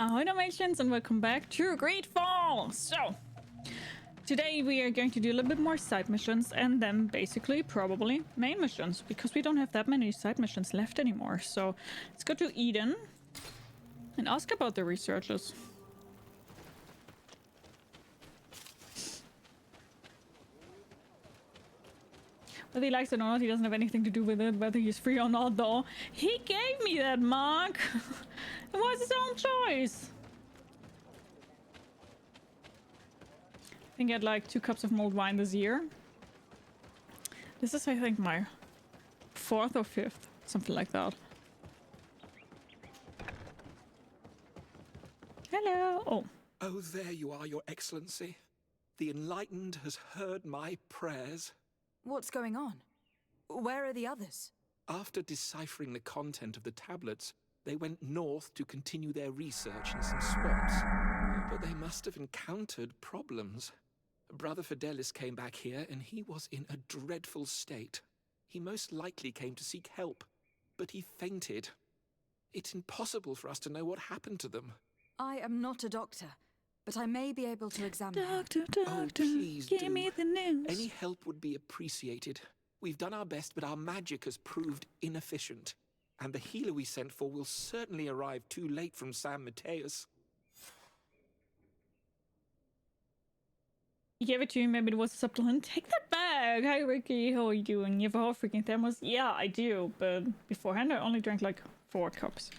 Ahoy Dalmatians and welcome back to GreedFall! So, today we are going to do a little bit more side missions and then basically probably main missions because we don't have that many side missions left anymore. So, let's go to Eden and ask about the researchers. Whether he likes it or not, he doesn't have anything to do with it, whether he's free or not though. He gave me that mark! It was his own choice! I think I had like 2 cups of mulled wine this year. This is, I think, my 4th or 5th, something like that. Hello! Oh. Oh, there you are, Your Excellency. The Enlightened has heard my prayers. What's going on? Where are the others? After deciphering the content of the tablets, they went north to continue their research in some swamps. But they must have encountered problems. Brother Fidelis came back here and he was in a dreadful state. He most likely came to seek help, but he fainted. It's impossible for us to know what happened to them. I am not a doctor, but I may be able to examine Doctor, Oh, please give do. me the news. Any help would be appreciated. We've done our best, but our magic has proved inefficient. And the healer we sent for will certainly arrive too late from San Mattheus. You gave it to me, maybe it was a subtle hint. Take that back! Hi Ricky, how are you doing? You have a whole freaking thermos? Yeah, I do, but beforehand I only drank like 4 cups.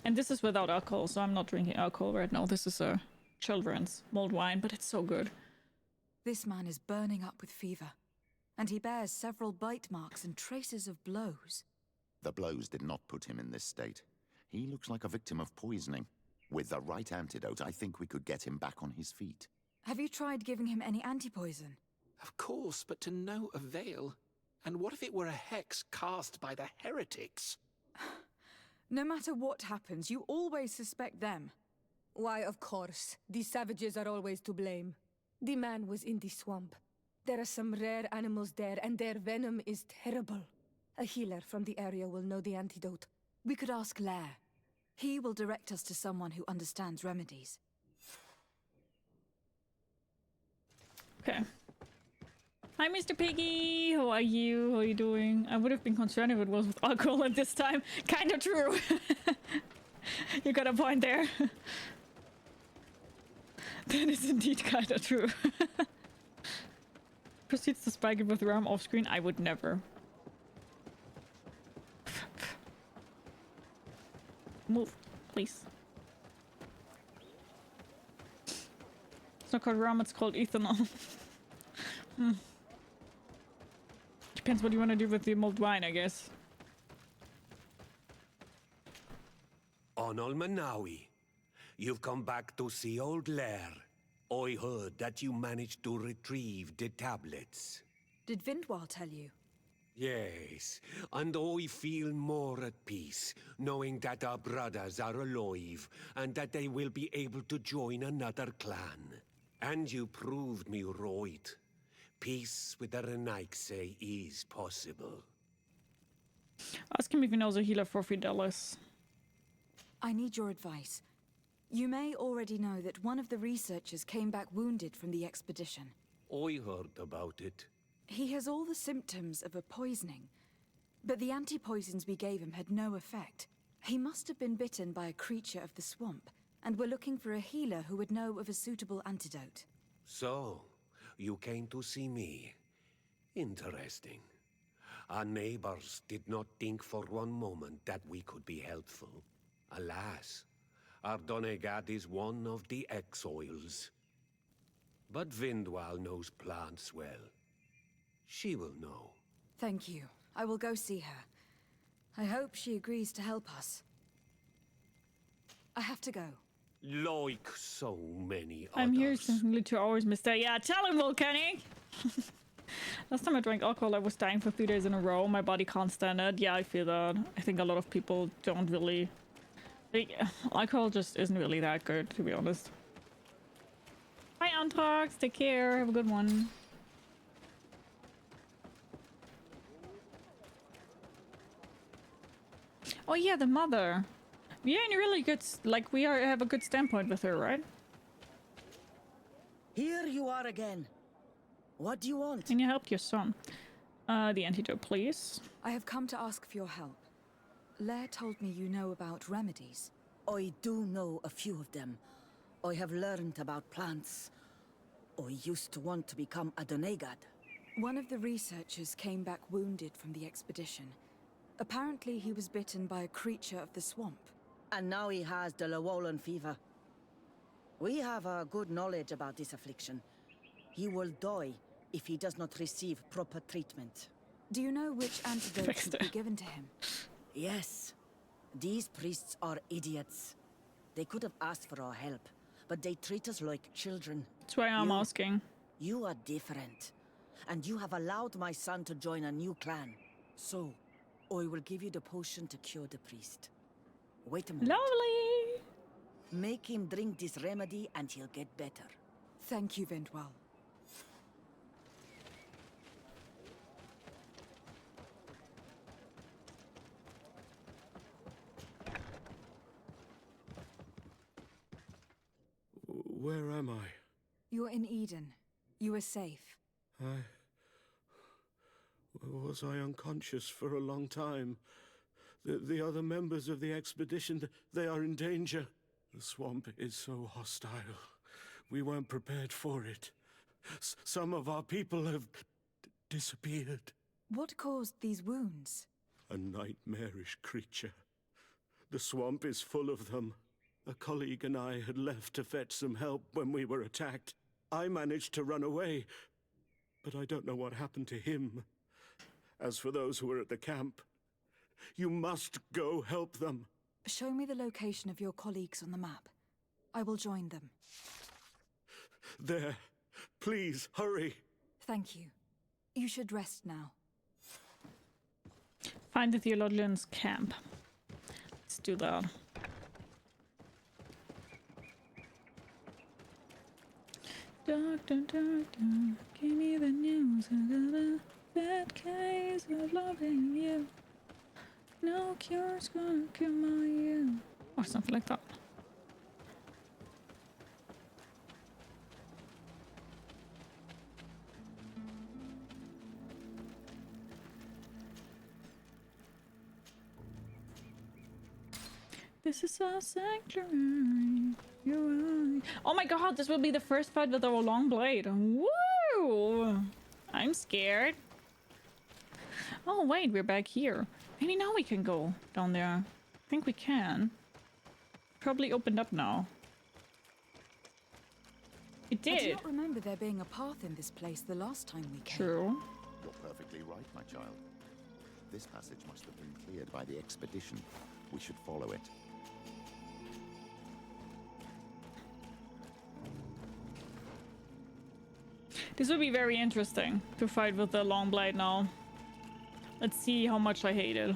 And this is without alcohol, so I'm not drinking alcohol right now. This is a children's mulled wine, but it's so good. This man is burning up with fever, and he bears several bite marks and traces of blows. The blows did not put him in this state. He looks like a victim of poisoning. With the right antidote, I think we could get him back on his feet. Have you tried giving him any anti-poison? Of course, but to no avail. And what if it were a hex cast by the heretics? No matter what happens, you always suspect them. Why, of course. These savages are always to blame. The man was in the swamp. There are some rare animals there, and their venom is terrible. A healer from the area will know the antidote. We could ask Lair. He will direct us to someone who understands remedies. Okay. Hi, Mr. Piggy! How are you? How are you doing? I would have been concerned if it was with alcohol at this time. Kind of true. You got a point there. That is indeed kind of true. Proceeds to spike it with rum off screen? I would never. Move, please. It's not called rum, it's called ethanol. Depends what you want to do with the mulled wine, I guess. Onol Manawi, you've come back to see old Lair. I heard that you managed to retrieve the tablets. Did Vindwal tell you? Yes, and I feel more at peace, knowing that our brothers are alive, and that they will be able to join another clan. And you proved me right. Peace with the Renaigse is possible. Ask him if he knows a healer for Fidelis. I need your advice. You may already know that one of the researchers came back wounded from the expedition. I heard about it. He has all the symptoms of a poisoning, but the anti-poisons we gave him had no effect. He must have been bitten by a creature of the swamp, and we're looking for a healer who would know of a suitable antidote. So, you came to see me. Interesting. Our neighbors did not think for one moment that we could be helpful. Alas, our Donegat is one of the exiles. But Vindwal knows plants well. She will know. Thank you. I will go see her. I hope she agrees to help us. I have to go. Like so many I'm here others. since only 2 hours, mister. Yeah, tell him, Volcanic! Last time I drank alcohol, I was dying for 3 days in a row. My body can't stand it. Yeah, I feel that. I think a lot of people don't really... Like, alcohol just isn't really that good, to be honest. Bye, Anthrax. Take care. Have a good one. Oh yeah, the mother. Yeah, and really good. Like we have a good standpoint with her, right? Here you are again. What do you want? And you helped your son. The antidote, please. I have come to ask for your help. Lair told me you know about remedies. I do know a few of them. I have learned about plants. I used to want to become a Donegad. One of the researchers came back wounded from the expedition. Apparently he was bitten by a creature of the swamp. And now he has the Llewellyn fever. We have a good knowledge about this affliction. He will die if he does not receive proper treatment. Do you know which antidote should be given to him? Yes. These priests are idiots. They could have asked for our help, but they treat us like children. That's why I'm asking. You are different. And you have allowed my son to join a new clan. So, I will give you the potion to cure the priest. Wait a moment. Lovely! Make him drink this remedy and he'll get better. Thank you, Vindwell. Where am I? You're in Eden. You are safe. Was I unconscious for a long time? The other members of the expedition, they are in danger. The swamp is so hostile. We weren't prepared for it. Some of our people have disappeared. What caused these wounds? A nightmarish creature. The swamp is full of them. A colleague and I had left to fetch some help when we were attacked. I managed to run away, but I don't know what happened to him. As for those who are at the camp, you must go help them. Show me the location of your colleagues on the map. I will join them. There. Please, hurry. Thank you. You should rest now. Find the theologian's camp. Let's do that. Doctor, give me the news. I got a bad case of loving you. No cure's gonna cure my you. Or something like that. This is our sanctuary. You're right. Oh my god, this will be the first fight with our long blade. Woo! I'm scared. Oh wait, we're back here. Maybe now we can go down there. I think we can. Probably opened up now. It did. I do not remember there being a path in this place the last time we came. True. You're perfectly right, my child. This passage must have been cleared by the expedition. We should follow it. This would be very interesting to fight with the long blade now. Let's see how much I hate it.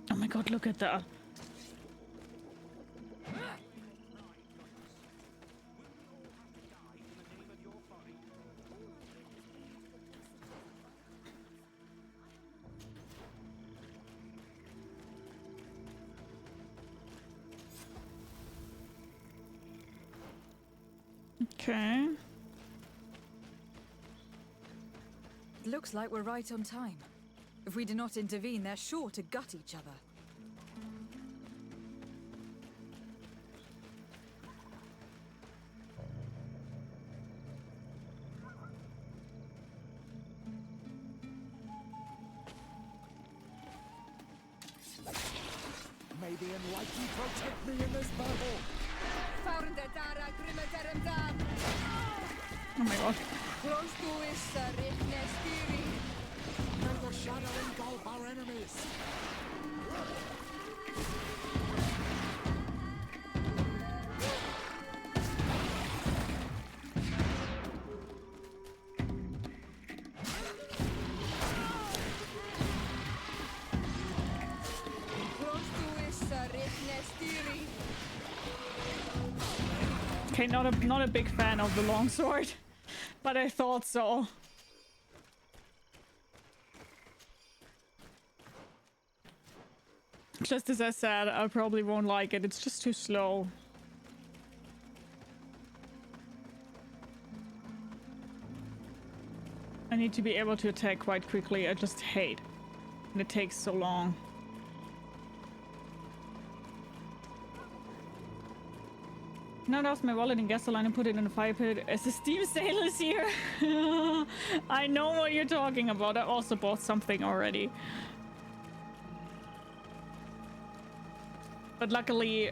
Oh my god, look at that. Okay. It looks like we're right on time. If we do not intervene, they're sure to gut each other. May the Enlightened protect me in this battle! Oh my god. May the shadow engulf our enemies! Okay, not a big fan of the longsword, but I thought so. Just as I said, I probably won't like it. It's just too slow. I need to be able to attack quite quickly. I just hate when it takes so long. Now lost my wallet in gasoline and put it in a fire pit as the Steam sale is here. I know what you're talking about. I also bought something already. But luckily,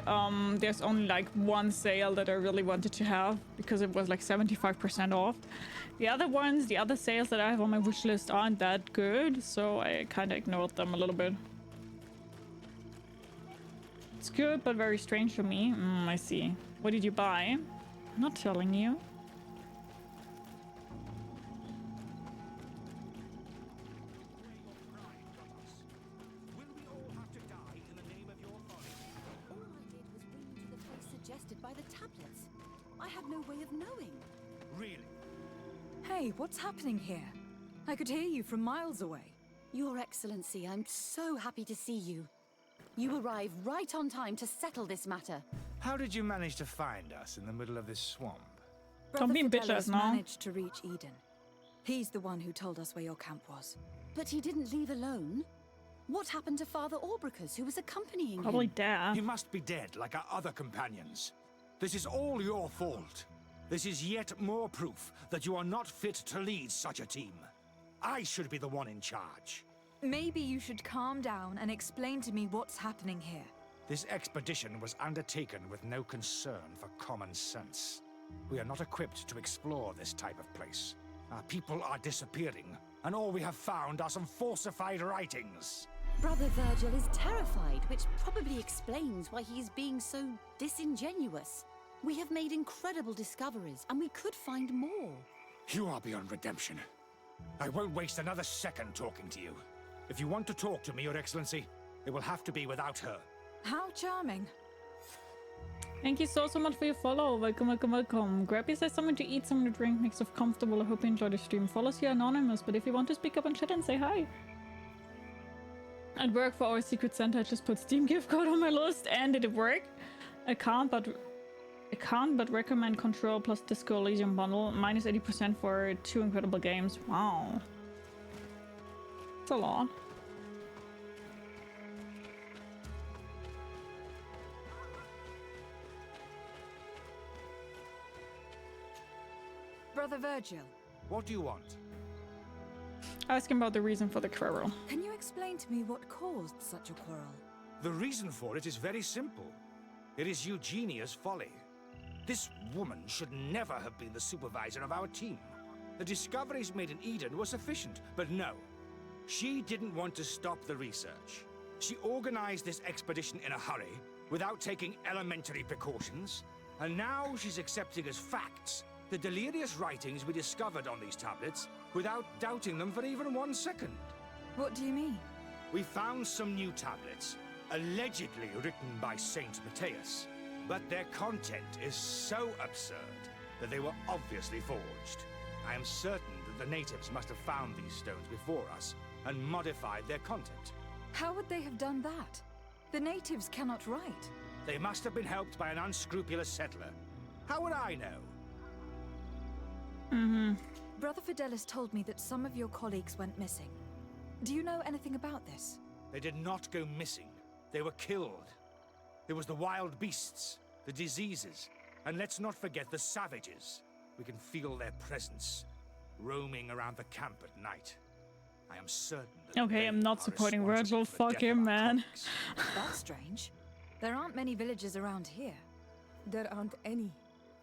there's only like one sale that I really wanted to have because it was like 75% off. The other ones, the other sales that I have on my wish list aren't that good, so I kind of ignored them a little bit. It's good, but very strange to me. I see. What did you buy? I'm not telling you. By the tablets. I have no way of knowing. Really? Hey, what's happening here? I could hear you from miles away. Your Excellency, I'm so happy to see you. You arrived right on time to settle this matter. How did you manage to find us in the middle of this swamp? Don't be Brother ambitious Fidelis now. managed to reach Eden. He's the one who told us where your camp was. But he didn't leave alone. What happened to Father Orbricus, who was accompanying Probably him? dead. He must be dead, like our other companions. This is all your fault. This is yet more proof that you are not fit to lead such a team. I should be the one in charge. Maybe you should calm down and explain to me what's happening here. This expedition was undertaken with no concern for common sense. We are not equipped to explore this type of place. Our people are disappearing, and all we have found are some falsified writings. Brother Virgil is terrified, which probably explains why he is being so disingenuous. We have made incredible discoveries, and we could find more. You are beyond redemption. I won't waste another second talking to you. If you want to talk to me, Your Excellency, it will have to be without her. How charming. Thank you so much for your follow. Welcome, welcome, welcome. Grab yourself something to eat, something to drink, make yourself comfortable. I hope you enjoy the stream. Follow us here anonymous, but if you want to speak up and chat and say hi. I'd work for our secret Santa. I just put Steam gift code on my list, and did it work? I can't but recommend Control plus Disco Elysium bundle. Minus 80% for 2 incredible games. Wow. It's a lot. Brother Virgil, What do you want? Ask him about the reason for the quarrel. can you explain to me what caused such a quarrel? The reason for it is very simple. It is Eugenia's folly. This woman should never have been the supervisor of our team. The discoveries made in Eden were sufficient, but no. She didn't want to stop the research. She organized this expedition in a hurry, without taking elementary precautions, and now she's accepting as facts the delirious writings we discovered on these tablets without doubting them for even 1 second. What do you mean? We found some new tablets, allegedly written by Saint Mattheus, but their content is so absurd that they were obviously forged. I am certain that the natives must have found these stones before us and modified their content. How would they have done that? The natives cannot write. They must have been helped by an unscrupulous settler. How would I know? Brother Fidelis told me that some of your colleagues went missing. Do you know anything about this? They did not go missing. They were killed. There was the wild beasts, the diseases, and let's not forget the savages. We can feel their presence, roaming around the camp at night. I am certain that Okay, they I'm not are supporting responsible Virgil. for the Fuck death of him, our man. colleagues. That's strange. There aren't many villages around here. There aren't any.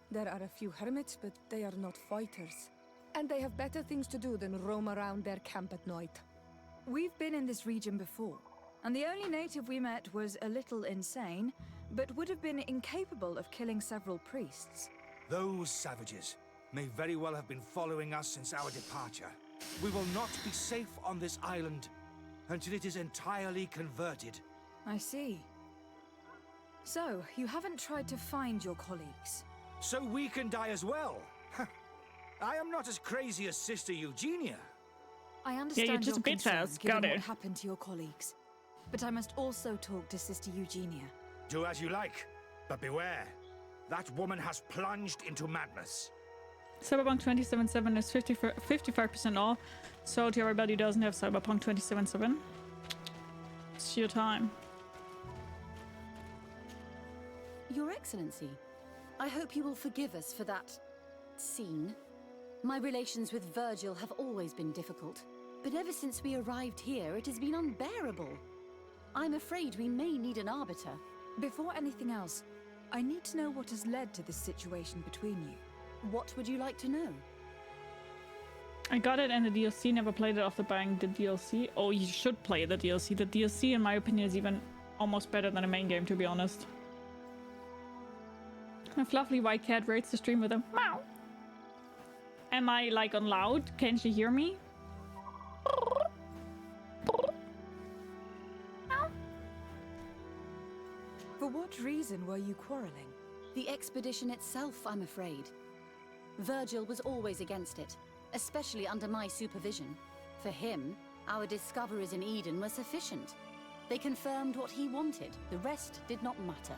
There are a few hermits, but they are not fighters. And they have better things to do than roam around their camp at night. We've been in this region before, and the only native we met was a little insane, but would have been incapable of killing several priests. Those savages may very well have been following us since our departure. We will not be safe on this island until it is entirely converted. I see. So, you haven't tried to find your colleagues? So we can die as well. I am not as crazy as Sister Eugenia. I understand you're just your a bit concern, fast. given Got what it. happened to your colleagues. But I must also talk to Sister Eugenia. Do as you like, but beware. That woman has plunged into madness. Cyberpunk 2077 is 55% off. So to everybody who doesn't have Cyberpunk 2077, it's your time. Your Excellency, I hope you will forgive us for that scene. My relations with Virgil have always been difficult, but ever since we arrived here, it has been unbearable. I'm afraid we may need an arbiter. Before anything else, I need to know what has led to this situation between you. What would you like to know? I got it and the DLC, never played it after buying the DLC. Oh, you should play the DLC. The DLC, in my opinion, is even almost better than the main game, to be honest. A fluffy white cat rates the stream with a meow. Am I like on loud? Can't you hear me? For what reason were you quarreling? The expedition itself, I'm afraid. Virgil was always against it, especially under my supervision. For him, our discoveries in Eden were sufficient. They confirmed what he wanted. The rest did not matter.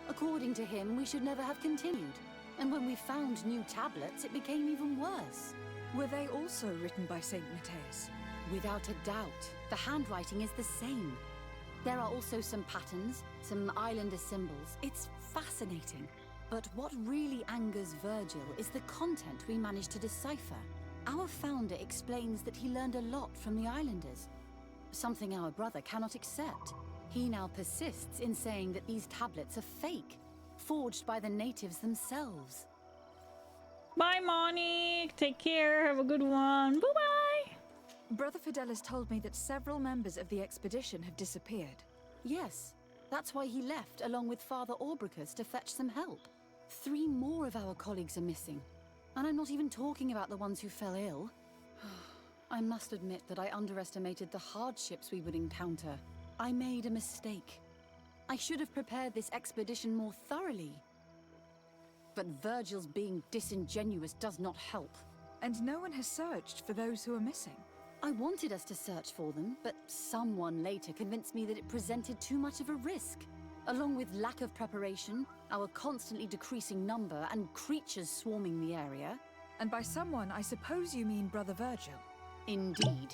According to him, we should never have continued. And when we found new tablets, it became even worse. Were they also written by Saint Mattheus? Without a doubt. The handwriting is the same. There are also some patterns, some islander symbols. It's fascinating. But what really angers Virgil is the content we managed to decipher. Our founder explains that he learned a lot from the islanders. Something our brother cannot accept. He now persists in saying that these tablets are fake, forged by the natives themselves. Bye, Monique. Take care. Have a good one. Bye-bye. Brother Fidelis told me that several members of the expedition have disappeared. Yes, that's why he left along with Father Orbricus to fetch some help. 3 more of our colleagues are missing. And I'm not even talking about the ones who fell ill. I must admit that I underestimated the hardships we would encounter. I made a mistake. I should have prepared this expedition more thoroughly. But Virgil's being disingenuous does not help. And no one has searched for those who are missing. I wanted us to search for them, but someone later convinced me that it presented too much of a risk. Along with lack of preparation, our constantly decreasing number, and creatures swarming the area. And by someone, I suppose you mean Brother Virgil. Indeed.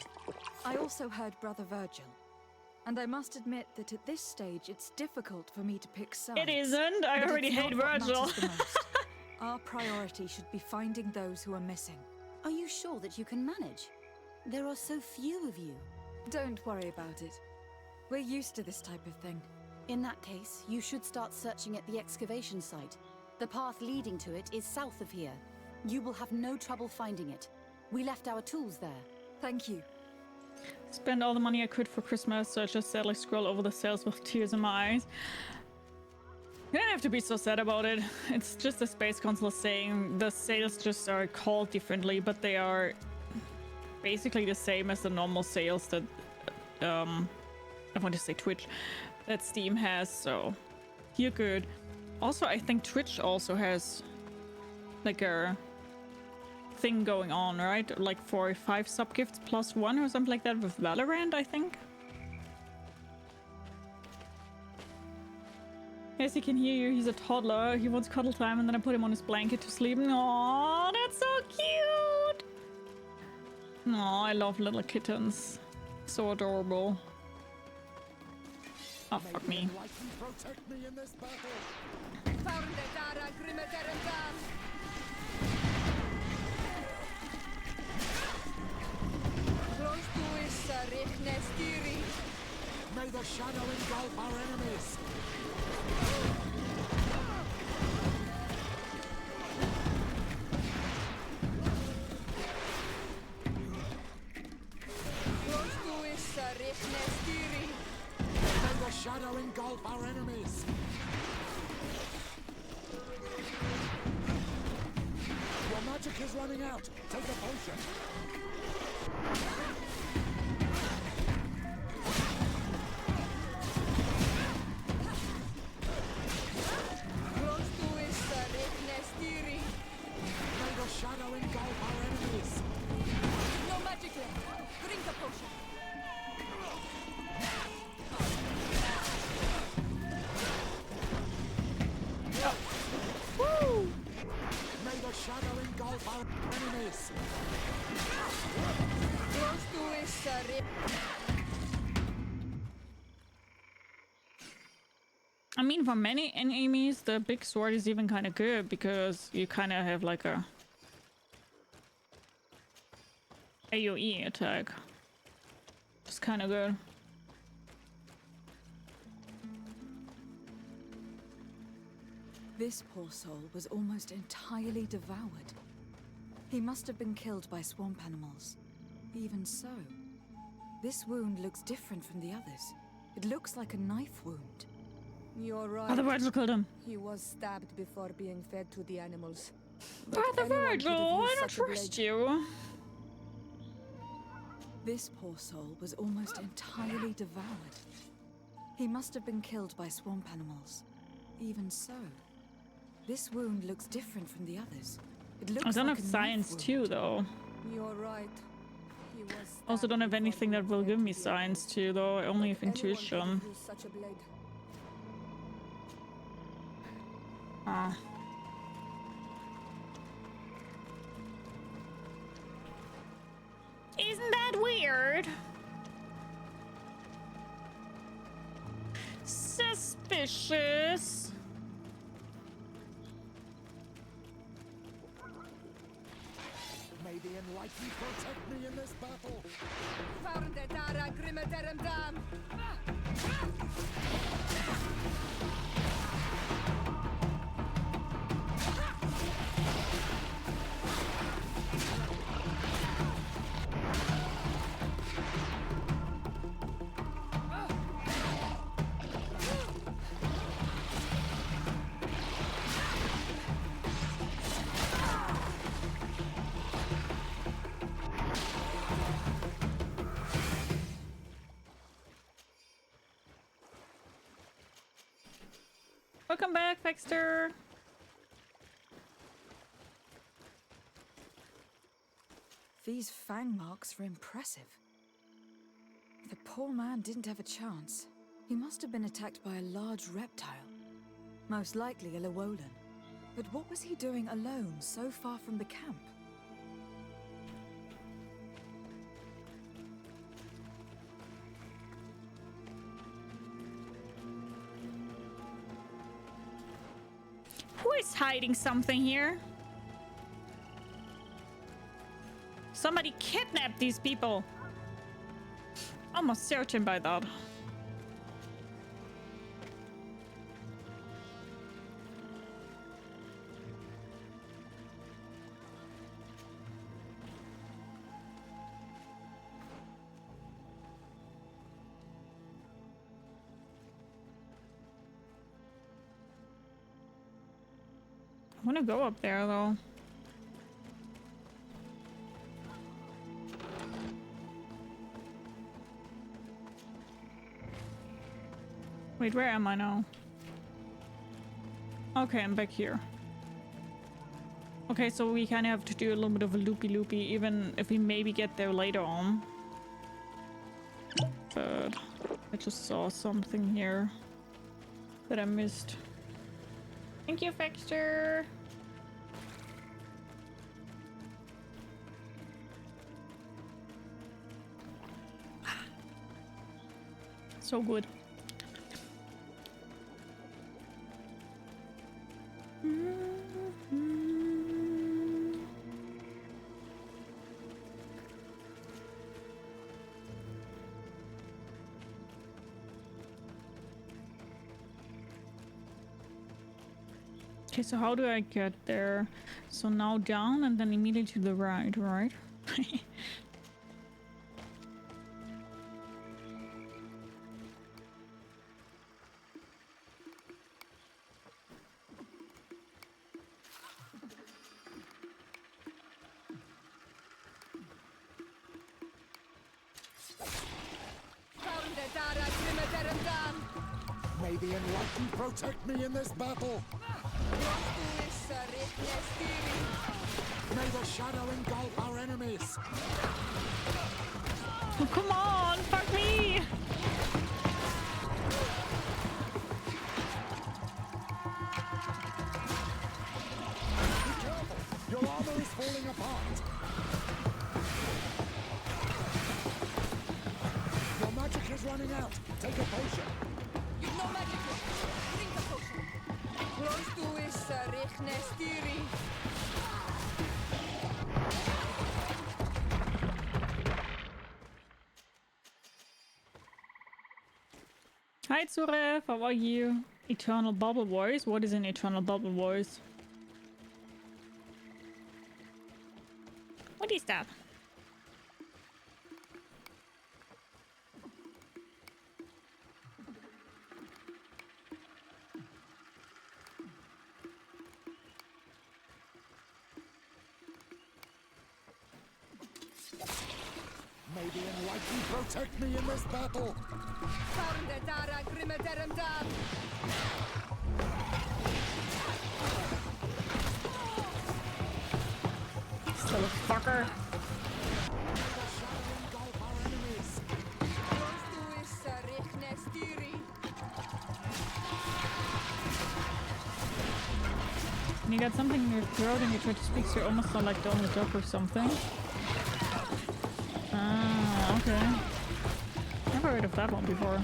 I also heard Brother Virgil. And I must admit that at this stage, it's difficult for me to pick sides. It isn't. I But already it's hate not what Virgil. matters the most. Our priority should be finding those who are missing. Are you sure that you can manage? There are so few of you. Don't worry about it. We're used to this type of thing. In that case, you should start searching at the excavation site. The path leading to it is south of here. You will have no trouble finding it. We left our tools there. Thank you. Spend all the money I could for Christmas, so I just sadly scroll over the sales with tears in my eyes. You don't have to be so sad about it. It's just a space console saying the sales just are called differently, but they are basically the same as the normal sales that I want to say Twitch, that Steam has, so you're good. Also, I think Twitch also has like a thing going on, right? Like for 5 sub-gifts plus 1 or something like that with Valorant, I think. Yes, he can hear you. He's a toddler. He wants cuddle time, and then I put him on his blanket to sleep. Aww, that's so cute! Aw, I love little kittens. So adorable. Oh, fuck me. Protect me in this battle. May the shadow engulf our enemies. May the shadow engulf our enemies. Your magic is running out. Take a potion. I mean, for many enemies, the big sword is even kind of good because you kind of have like a AoE attack. It's kind of good. This poor soul was almost entirely devoured. He must have been killed by swamp animals. Even so, this wound looks different from the others. It looks like a knife wound. You're right. Brother Virgil killed him. He was stabbed before being fed to the animals. Brother Virgil, I don't trust you. This poor soul was almost entirely devoured. He must have been killed by swamp animals. Even so, this wound looks different from the others. It looks I don't like have a science knife too, wound. though. You're right. He was Also, don't have stabbed anything before that will being give fed me to the science too, though. I only have animals. Anyone intuition. could use such a blade. Ah. Isn't that weird? Suspicious. May the enlightened protect me in this battle. Welcome back, Fexter. These fang marks were impressive. The poor man didn't have a chance. He must have been attacked by a large reptile. Most likely a Llewellyn. But what was he doing alone, so far from the camp? Who is hiding something here? Somebody kidnapped these people. Almost certain by that. I want to go up there though. Wait, where am I now? Okay, I'm back here. Okay, so we kind of have to do a little bit of a loopy-loopy, even if we maybe get there later on. But I just saw something here that I missed. Thank you, Fexter. So good. Okay, so how do I get there? So now down and then immediately to the right, right? May the enlightened protect me in this battle. May the shadow engulf our enemies. Oh, come on, fuck me! Be careful! Your armor is falling apart. Your magic is running out. Take a potion. You've no magic left. Drink Hi Zuref, how are you? Eternal bubble voice? What is an eternal bubble voice? What is that? May the enlightened protect me in this battle! Little fucker. And you got something in your throat and you try to speak, so you almost sound like Donald Duck or something. Ah, okay. Never heard of that one before.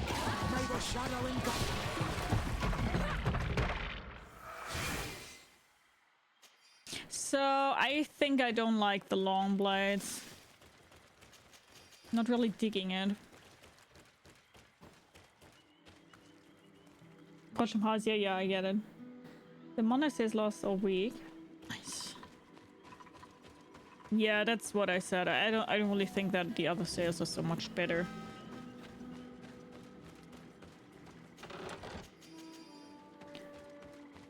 So, I think I don't like the long blades. Not really digging it. Push him hard, yeah, I get it. The monasteries lost all week. Nice. Yeah, that's what I said. I don't really think that the other sales are so much better.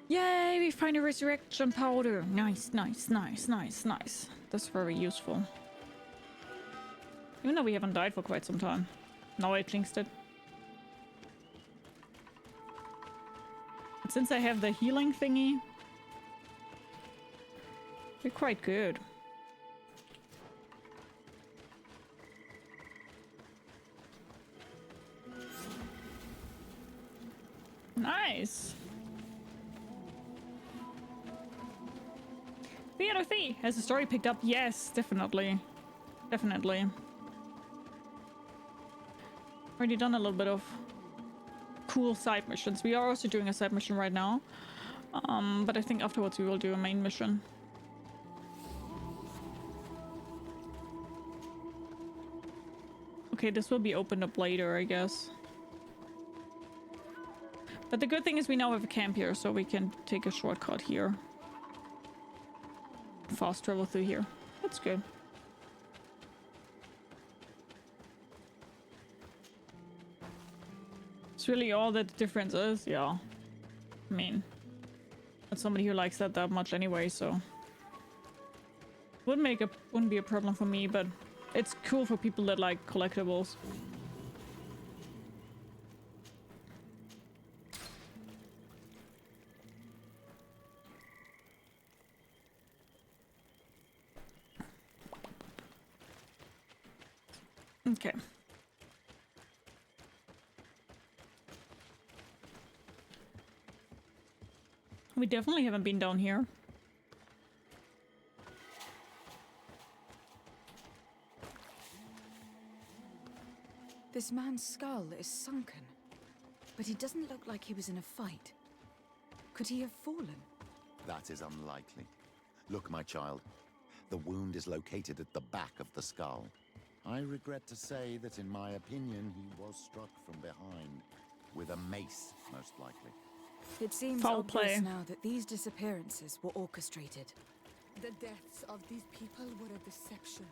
Yay, we find a resurrection powder. Nice. That's very useful. Even though we haven't died for quite some time. Now I jinxed it. But since I have the healing thingy, we're quite good. Nice. Theater Fee! Has the story picked up? Yes, definitely. Definitely. Already done a little bit of cool side missions. We are also doing a side mission right now. But I think afterwards we will do a main mission. Okay, this will be opened up later, I guess. But the good thing is we now have a camp here, so we can take a shortcut here. Fast travel through here. That's good. It's really all that the difference is, yeah. I mean, that's somebody who likes that much anyway, so wouldn't be a problem for me, but it's cool for people that like collectibles. Okay. We definitely haven't been down here. This man's skull is sunken, but he doesn't look like he was in a fight. Could he have fallen? That is unlikely. Look, my child. The wound is located at the back of the skull. I regret to say that, in my opinion, he was struck from behind. With a mace, most likely. It seems Foul obvious play. now that these disappearances were orchestrated. The deaths of these people were a deception.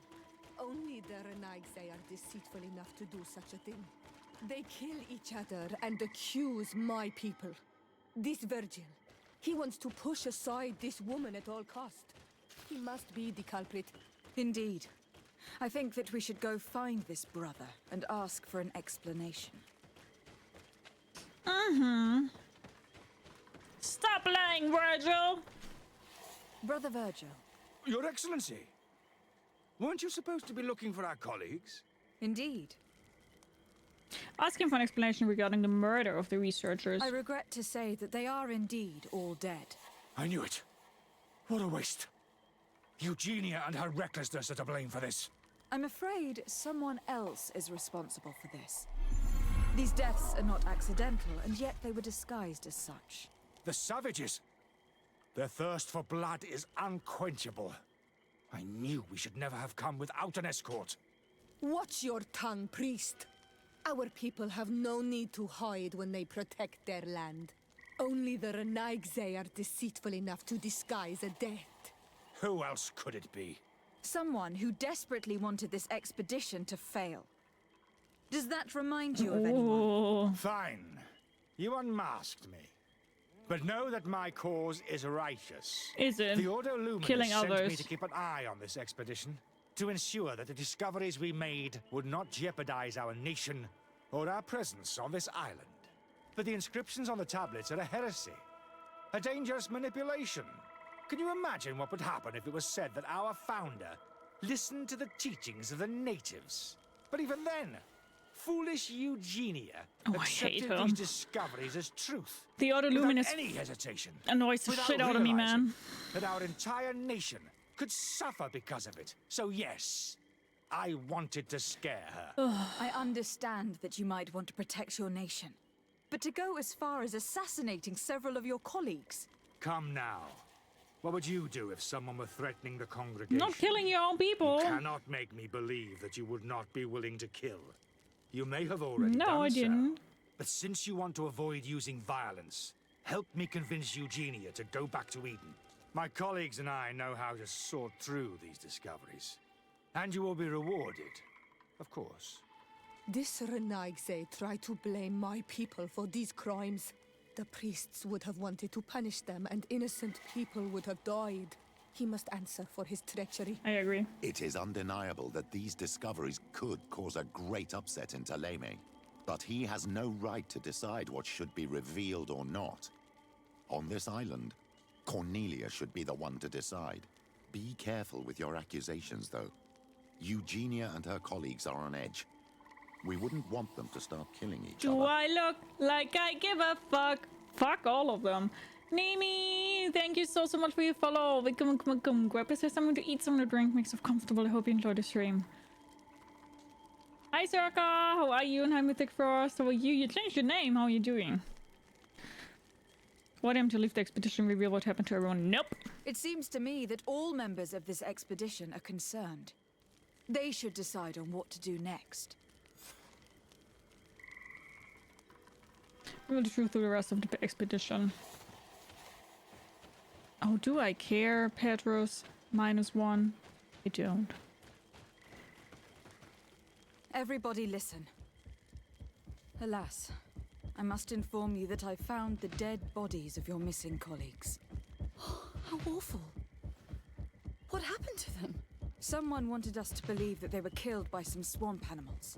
Only the Renaigse are deceitful enough to do such a thing. They kill each other and accuse my people. This Virgil, he wants to push aside this woman at all cost. He must be the culprit. Indeed. I think that we should go find this brother and ask for an explanation. Stop lying, Virgil! Brother Virgil. Your Excellency! Weren't you supposed to be looking for our colleagues? Indeed. Asking for an explanation regarding the murder of the researchers. I regret to say that they are indeed all dead. I knew it. What a waste. Eugenia and her recklessness are to blame for this. I'm afraid someone else is responsible for this. These deaths are not accidental, and yet they were disguised as such. The savages! Their thirst for blood is unquenchable. I knew we should never have come without an escort. Watch your tongue, priest. Our people have no need to hide when they protect their land. Only the Renaigze are deceitful enough to disguise a death. Who else could it be? Someone who desperately wanted this expedition to fail. Does that remind you of anyone? Fine. You unmasked me. But know that my cause is righteous. Is it? The Ordo Luminous Killing sent others. me to keep an eye on this expedition, to ensure that the discoveries we made would not jeopardize our nation or our presence on this island. But the inscriptions on the tablets are a heresy, a dangerous manipulation. Can you imagine what would happen if it was said that our founder listened to the teachings of the natives? But even then, foolish Eugenia accepted these discoveries as truth. The Ordo Luminous without any hesitation. Annoys the without shit out of me, man. realizing that our entire nation could suffer because of it. So yes, I wanted to scare her. I understand that you might want to protect your nation. But to go as far as assassinating several of your colleagues... Come now. What would you do if someone were threatening the congregation? Not killing your own people. You cannot make me believe that you would not be willing to kill. You may have already done so. No, I didn't. But since you want to avoid using violence, help me convince Eugenia to go back to Eden. My colleagues and I know how to sort through these discoveries. And you will be rewarded, of course. This Renaigze tried to blame my people for these crimes. The priests would have wanted to punish them, and innocent people would have died. He must answer for his treachery. I agree. It is undeniable that these discoveries could cause a great upset in Taleme. But he has no right to decide what should be revealed or not. On this island, Cornelia should be the one to decide. Be careful with your accusations, though. Eugenia and her colleagues are on edge. We wouldn't want them to start killing each other. Do I look like I give a fuck? Fuck all of them. Nimi, thank you so much for your follow. Come, grab us something to eat, something to drink, make yourself comfortable. I hope you enjoyed the stream. Hi, Circa. How are you? And hi, Mythic Frost. How are you? You changed your name. How are you doing? Want him to leave the expedition, reveal what happened to everyone? Nope. It seems to me that all members of this expedition are concerned. They should decide on what to do next. We will go through the rest of the expedition. Oh, do I care, Petros? -1. I don't. Everybody listen. Alas, I must inform you that I found the dead bodies of your missing colleagues. How awful. What happened to them? Someone wanted us to believe that they were killed by some swamp animals.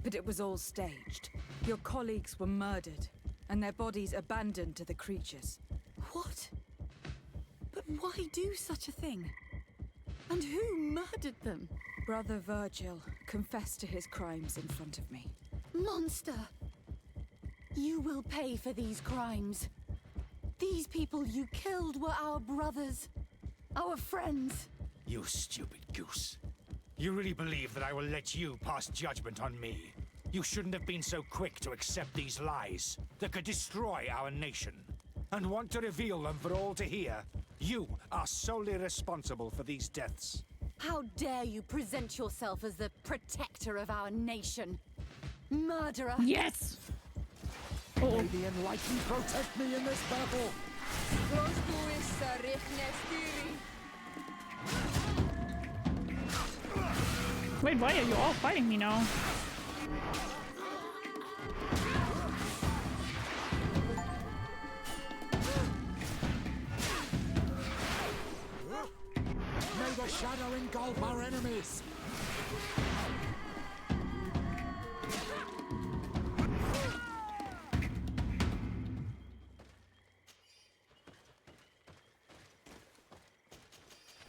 But it was all staged. Your colleagues were murdered, and their bodies abandoned to the creatures. What? But why do such a thing? And who murdered them? Brother Virgil confessed to his crimes in front of me. Monster! You will pay for these crimes. These people you killed were our brothers, our friends. You stupid goose. You really believe that I will let you pass judgment on me? You shouldn't have been so quick to accept these lies that could destroy our nation. And want to reveal them for all to hear. You are solely responsible for these deaths. How dare you present yourself as the protector of our nation? Murderer! Yes! May the enlightened protect me in this battle! Wait, why are you all fighting me now? May the shadow engulf our enemies!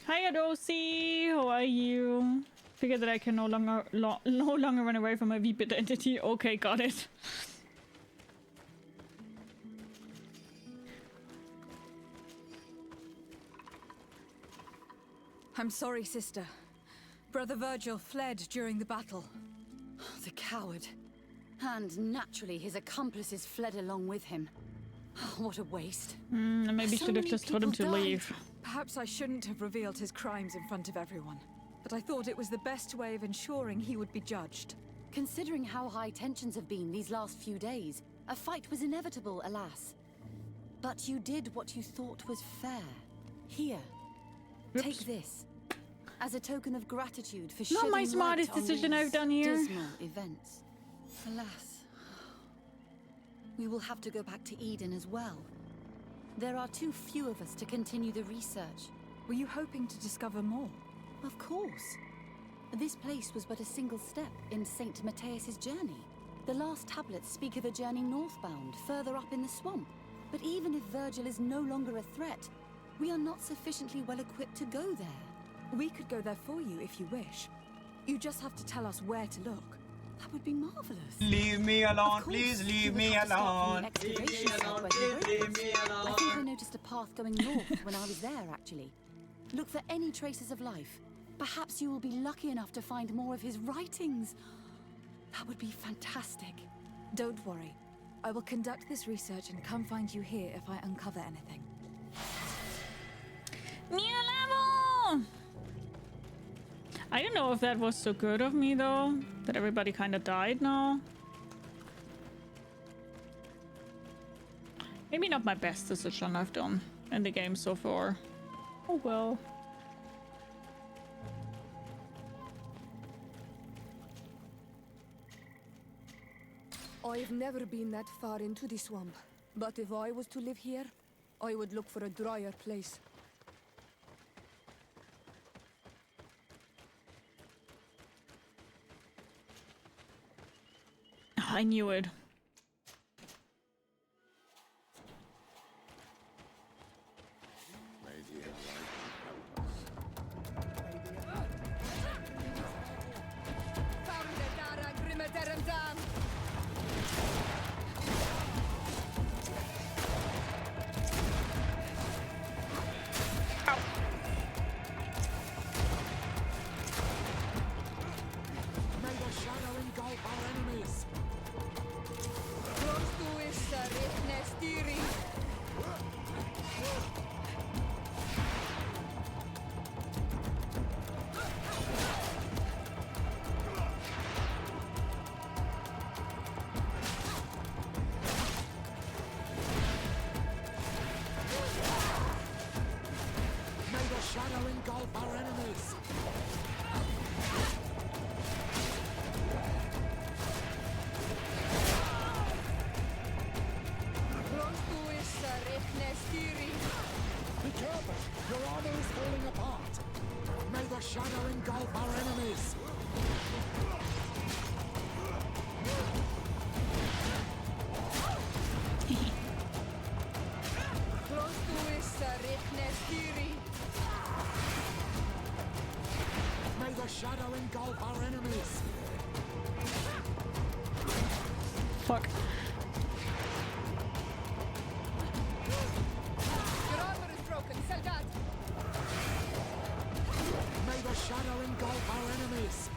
Hi, Adosi. How are you? Figured that I can no longer run away from my VP identity. Okay, got it. I'm sorry, sister. Brother Virgil fled during the battle. The coward. And naturally, his accomplices fled along with him. What a waste. Maybe So should have many just told him to people died. leave. Perhaps I shouldn't have revealed his crimes in front of everyone, but I thought it was the best way of ensuring he would be judged. Considering how high tensions have been these last few days, a fight was inevitable, alas. But you did what you thought was fair. Here, take this. As a token of gratitude for Not my shedding smartest light on decision I've these done here. dismal events. Alas, we will have to go back to Eden as well. There are too few of us to continue the research. Were you hoping to discover more? Of course. This place was but a single step in St. Mathias's journey. The last tablets speak of a journey northbound, further up in the swamp. But even if Virgil is no longer a threat, we are not sufficiently well equipped to go there. We could go there for you if you wish. You just have to tell us where to look. That would be marvelous. Leave me alone, Of course, please leave you would me have to start from alone. the excavation site where he wrote this. I think I noticed a path going north when I was there, actually. Look for any traces of life. Perhaps you will be lucky enough to find more of his writings. That would be fantastic. Don't worry. I will conduct this research and come find you here if I uncover anything. New level! I don't know if that was so good of me though, that everybody kind of died now. Maybe not my best decision I've done in the game so far. Oh well. I've never been that far into the swamp, but if I was to live here, I would look for a drier place. I knew it. May the shadow engulf our enemies. May the shadow engulf our enemies. Be careful! Your armor is falling apart! May the shadow engulf our enemies! May the shadow engulf our enemies! Fuck. Your armor is broken, Sardet! May the shadow engulf our enemies!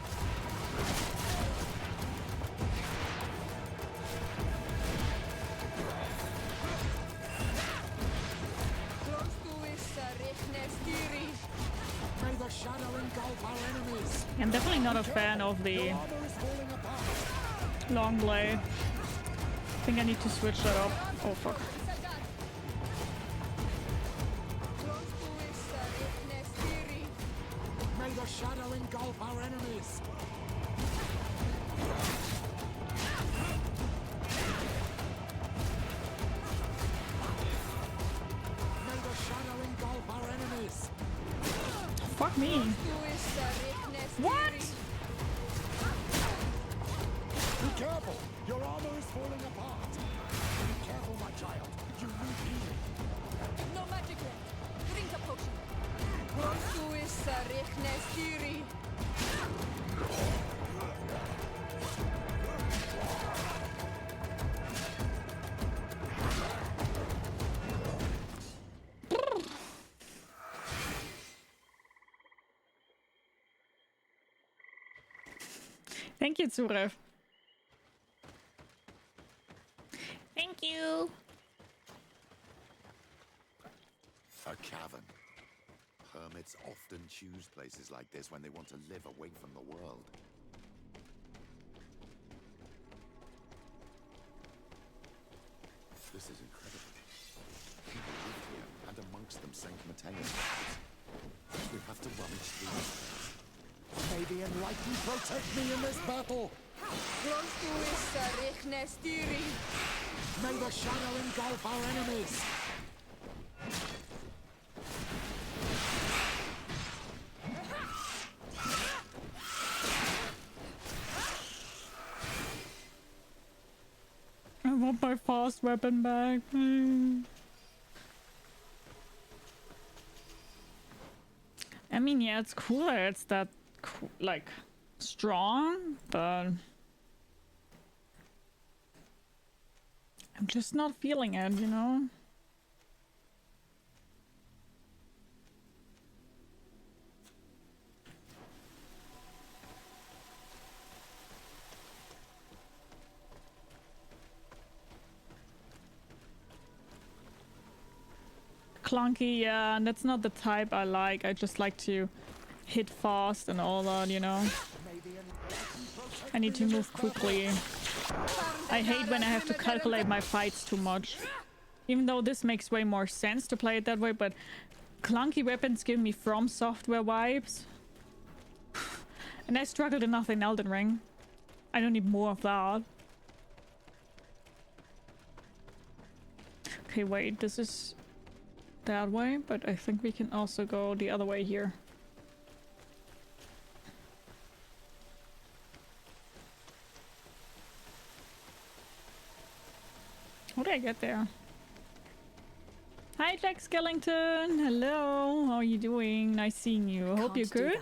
May the shadow engulf our enemies! I'm definitely not a fan of the Armor is falling apart! long blade. I think I need to switch that up. Oh fuck. May the shadow engulf our enemies! May the shadow engulf our enemies! Fuck me. What? Be careful! Your armor is falling apart! Be careful, my child! You need healing! No magic left. Drink a potion. Thank you, Tsurev. Thank you. A cavern. Hermits often choose places like this when they want to live away from the world. This is incredible. People live here, and amongst them St. Mattheus. We have to rummage through. May the Enlightened protect me in this battle! May the shadow engulf our enemies! I want my fast weapon back. I mean, yeah, it's cooler. It's that, like, strong, but I'm just not feeling it, you know? Clunky, yeah, and that's not the type I like. I just like to hit fast and all that, you know? I need to move quickly. I hate when I have to calculate my fights too much. Even though this makes way more sense to play it that way, but clunky weapons give me From Software vibes. And I struggled enough in Elden Ring. I don't need more of that. Okay, wait, this is that way, but I think we can also go the other way here. How did I get there? Hi, Jack Skellington. Hello. How are you doing? Nice seeing you. Hope you're good.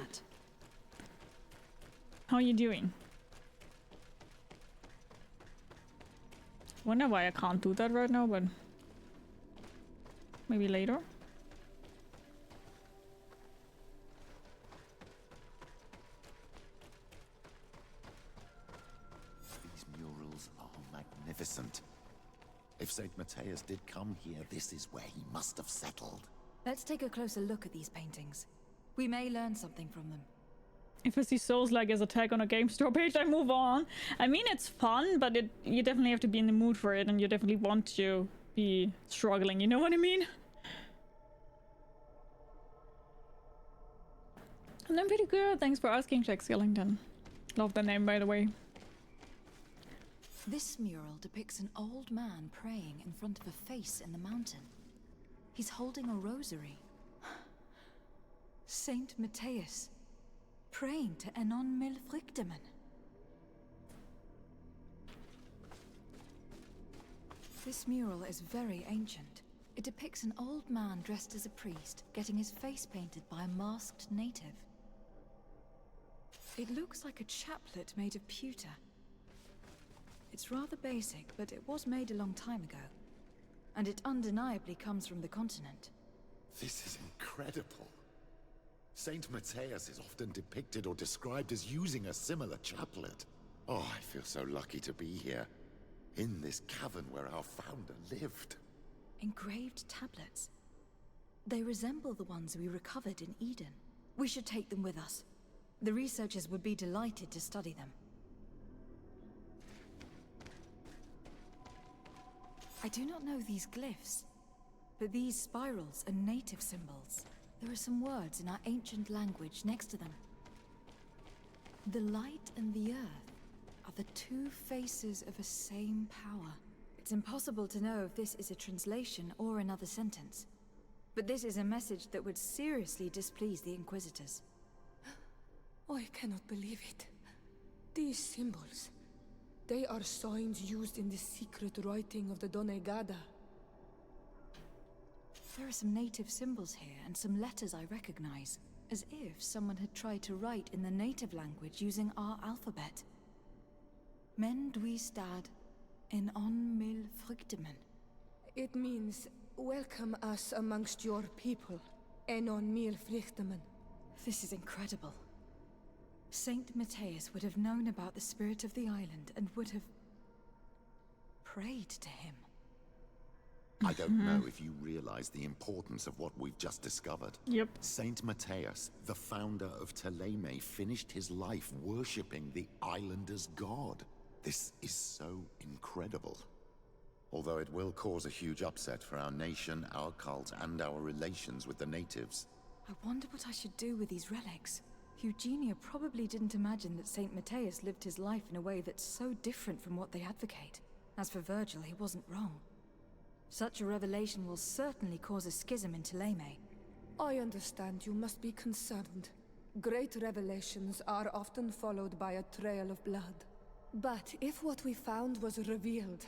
How are you doing? Wonder why I can't do that right now, but maybe later. These murals are magnificent. If St. Mattheus did come here, this is where he must have settled. Let's take a closer look at these paintings. We may learn something from them. If I see Souls-like as a tag on a game store page, I move on. I mean, it's fun, but you definitely have to be in the mood for it, and you definitely want to be struggling, you know what I mean? And I'm pretty good. Thanks for asking, Jack Skellington. Love the name, by the way. This mural depicts an old man praying in front of a face in the mountain. He's holding a rosary. Saint Mattheus, praying to Enon Milfrichteman. This mural is very ancient. It depicts an old man dressed as a priest, getting his face painted by a masked native. It looks like a chaplet made of pewter. It's rather basic, but it was made a long time ago. And it undeniably comes from the continent. This is incredible. Saint Mattheus is often depicted or described as using a similar chaplet. Oh, I feel so lucky to be here. In this cavern where our founder lived. Engraved tablets. They resemble the ones we recovered in Eden. We should take them with us. The researchers would be delighted to study them. I do not know these glyphs, but these spirals are native symbols. There are some words in our ancient language next to them. The light and the earth are the two faces of a same power. It's impossible to know if this is a translation or another sentence. But this is a message that would seriously displease the Inquisitors. I cannot believe it. These symbols, they are signs used in the secret writing of the Donegada. There are some native symbols here and some letters I recognize, as if someone had tried to write in the native language using our alphabet. Men duistad en on mil fruktemen. It means, welcome us amongst your people, en on mil fruktemen. This is incredible. Saint Mattheus would have known about the spirit of the island and would have prayed to him. I don't know if you realize the importance of what we've just discovered. Yep. Saint Mattheus, the founder of Thélème, finished his life worshipping the islanders' god. This is so incredible. Although it will cause a huge upset for our nation, our cult, and our relations with the natives. I wonder what I should do with these relics. Eugenia probably didn't imagine that Saint Mattheus lived his life in a way that's so different from what they advocate. As for Virgil, he wasn't wrong. Such a revelation will certainly cause a schism in Thélème. I understand you must be concerned. Great revelations are often followed by a trail of blood. But if what we found was revealed,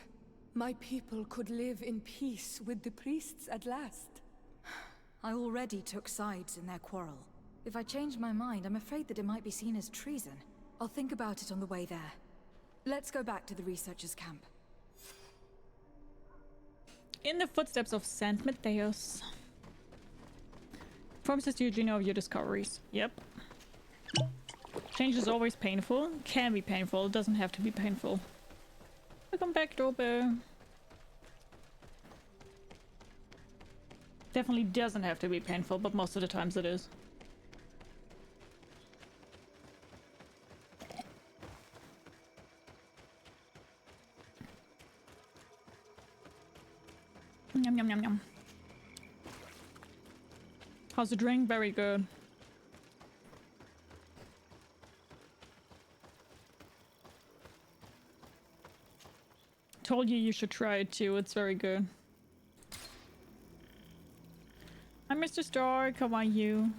my people could live in peace with the priests at last. I already took sides in their quarrel. If I change my mind, I'm afraid that it might be seen as treason. I'll think about it on the way there. Let's go back to the researchers' camp. In the footsteps of Saint Mattheus. Promises to Eugenia of your discoveries. Yep. Change is always painful. Can be painful. It doesn't have to be painful. Welcome back, Dobe. Definitely doesn't have to be painful, but most of the times it is. Yum, yum, yum, yum. How's the drink? Very good. Told you should try it too. It's very good. Hi, Mr. Stark. How are you?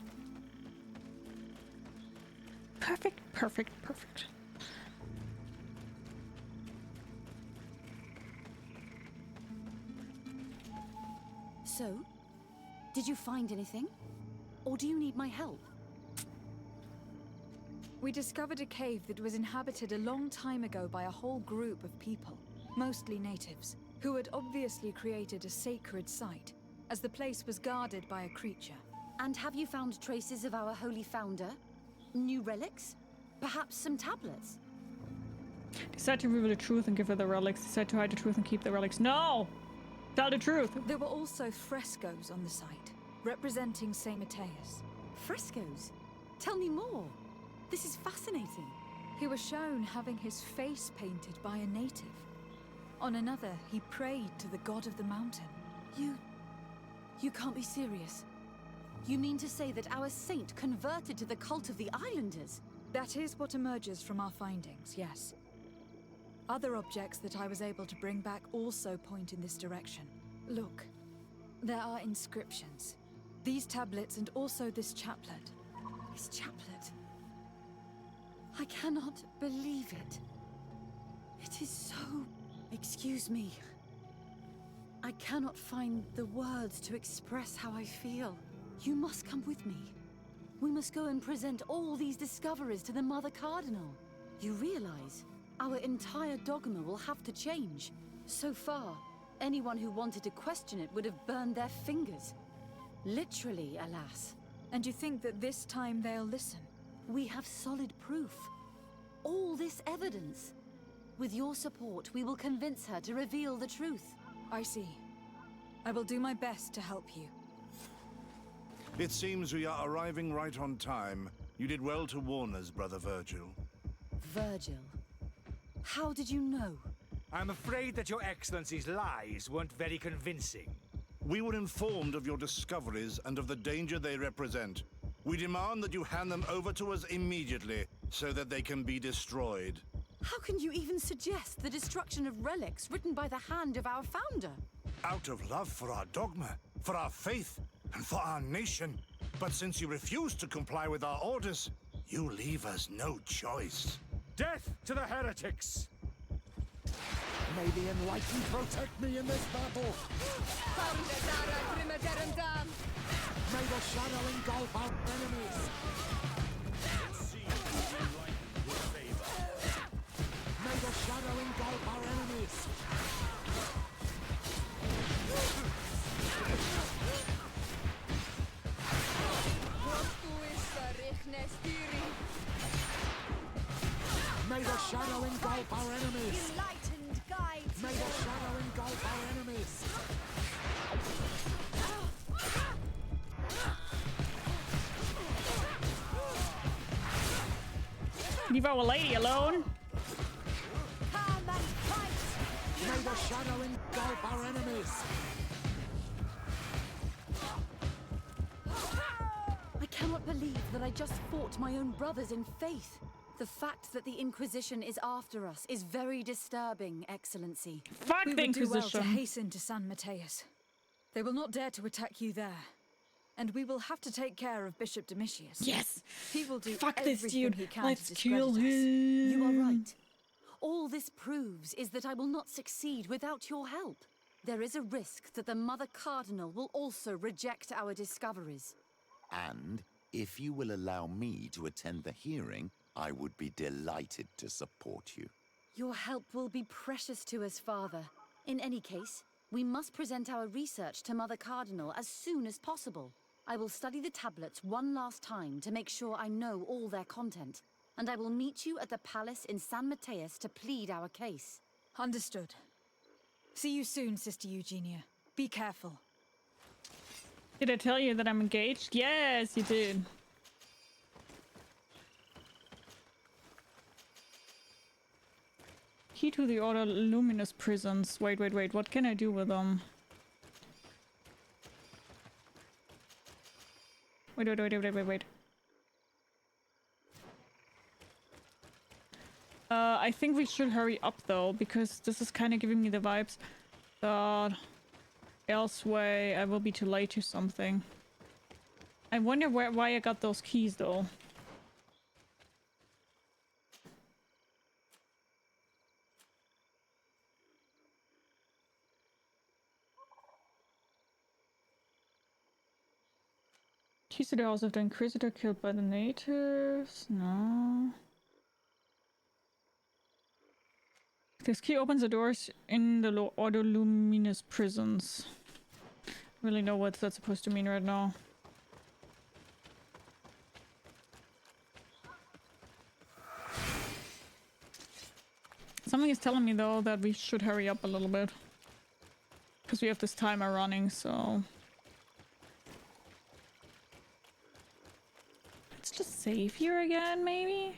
Perfect, perfect, perfect. So, did you find anything? Or do you need my help? We discovered a cave that was inhabited a long time ago by a whole group of people, mostly natives, who had obviously created a sacred site, as the place was guarded by a creature. And have you found traces of our holy founder? New relics? Perhaps some tablets? Decide to reveal the truth and give her the relics. Decide to hide the truth and keep the relics. No! Tell the truth! There were also frescoes on the site, representing Saint Mattheus. Frescoes? Tell me more. This is fascinating. He was shown having his face painted by a native. On another, he prayed to the god of the mountain. You can't be serious. You mean to say that our saint converted to the cult of the islanders? That is what emerges from our findings, yes. Other objects that I was able to bring back also point in this direction. Look, there are inscriptions. These tablets and also this chaplet. This chaplet? I cannot believe it. It is so... Excuse me. I cannot find the words to express how I feel. You must come with me. We must go and present all these discoveries to the Mother Cardinal. You realize our entire dogma will have to change. So far, anyone who wanted to question it would have burned their fingers. Literally, alas. And you think that this time they'll listen? We have solid proof. All this evidence. With your support, we will convince her to reveal the truth. I see. I will do my best to help you. It seems we are arriving right on time. You did well to warn us, Brother Virgil. Virgil? How did you know? I'm afraid that Your Excellency's lies weren't very convincing. We were informed of your discoveries and of the danger they represent. We demand that you hand them over to us immediately, so that they can be destroyed. How can you even suggest the destruction of relics written by the hand of our founder? Out of love for our dogma, for our faith, and for our nation. But since you refuse to comply with our orders, you leave us no choice. Death to the heretics! May the Enlightened protect me in this battle! May the shadow engulf our enemies! May the shadow engulf our enemies! May the shadow engulf our enemies! Enlightened guides! May the shadow engulf our enemies! Leave our lady alone. Come and fight! May the shadow engulf our enemies! I cannot believe that I just fought my own brothers in faith. The fact that the Inquisition is after us is very disturbing, Excellency. Fuck We the would do well to Inquisition. hasten to San Mathias. They will not dare to attack you there. And we will have to take care of Bishop Domitius. Yes. He will do Fuck this everything dude. he can Let's to kill discredit us. him. You are right. All this proves is that I will not succeed without your help. There is a risk that the Mother Cardinal will also reject our discoveries. And if you will allow me to attend the hearing, I would be delighted to support you. Your help will be precious to us, Father. In any case, we must present our research to Mother Cardinal as soon as possible. I will study the tablets one last time to make sure I know all their content. And I will meet you at the palace in San Mathias to plead our case. Understood. See you soon, Sister Eugenia. Be careful. Did I tell you that I'm engaged? Yes, you did. Key to the Order Luminous prisons. Wait. What can I do with them? Wait. I think we should hurry up though, because this is kind of giving me the vibes that elsewhere I will be too late to something. I wonder why I got those keys though. Keys to the house of the Inquisitor killed by the natives? No. This key opens the doors in the Ordo Luminous prisons. Really know what that's supposed to mean right now. Something is telling me though that we should hurry up a little bit. Because we have this timer running, so... Let's just save here again, maybe?